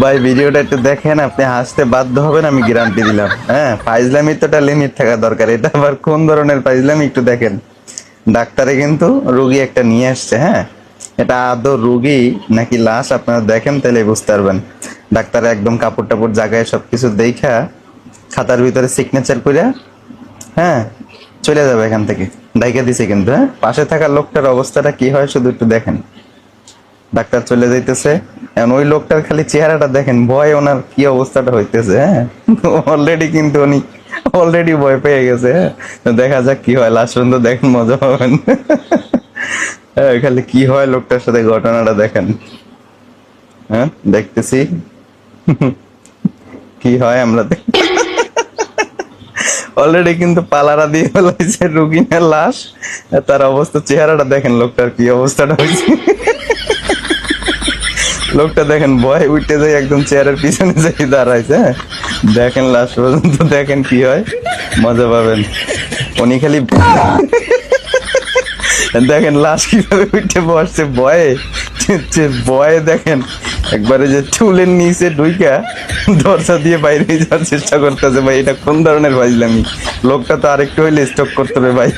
ভাই ভিডিওটা একটু দেখেন, আপনি হাসতে বাধ্য হবেন, আমি গ্যারান্টি দিলাম। হ্যাঁ, ফাইজলামি তো একটা লিমিট থাকা দরকার। এটা আবার কোন ধরনের ফাইজলামি একটু দেখেন। ডাক্তারে কিন্তু রুগী একটা নিয়ে আসছে। হ্যাঁ, এটা আদৌ রুগী নাকি লাশ আপনারা দেখেন তাহলে বুঝতে পারবেন। ডাক্তার একদম কাপড় টাপড় জায়গায় সবকিছু দেখা খাতার ভিতরে সিগনেচার করে হ্যাঁ চলে যাবে এখান থেকে। ডাইকা দিছে কিন্তু। হ্যাঁ, পাশে থাকা লোকটার অবস্থাটা কি হয় শুধু একটু দেখেন। ডাক্তার চলে যাইতেছে, এখন ওই লোকটার খালি চেহারাটা দেখেন, ভয় ওনার কি অবস্থাটা হইতেছে। হ্যাঁ, অলরেডি কিন্তু উনি অলরেডি ভয় পেয়ে গেছে। হ্যাঁ, তো দেখা যাক কি হয়, লাস্ট পর্যন্ত দেখেন, মজা পাবেন। হ্যাঁ, খালি কি হয় লোকটার সাথে ঘটনাটা দেখেন। হ্যাঁ, দেখতেছি কি হয় আমরা অলরেডি কিন্তু পালারা দিয়ে ফেলাইছে রুগিনের লাশ। তার অবস্থা, চেহারাটা দেখেন লোকটার কি অবস্থাটা হয়েছে। লোকটা দেখেন ভয় উঠতে যায়, একদম চেয়ারের পিছনে যাই দাঁড়াইছে। হ্যাঁ, দেখেন লাস্ট পর্যন্ত দেখেন কি হয়, মজা পাবেন। উনি খালি দেখেন লাশ কিভাবে উঠে বসছে ভয়ে। ভয়ে দেখেন একবারে যে চুলের নিচে ঢুইকা দরজা দিয়ে বাইরে যাওয়ার চেষ্টা করতেছে। ভাই এটা কোন ধরনের ফাইজলামি? লোকটা তো আরেকটু হইলে স্টক করতে হবে ভাই।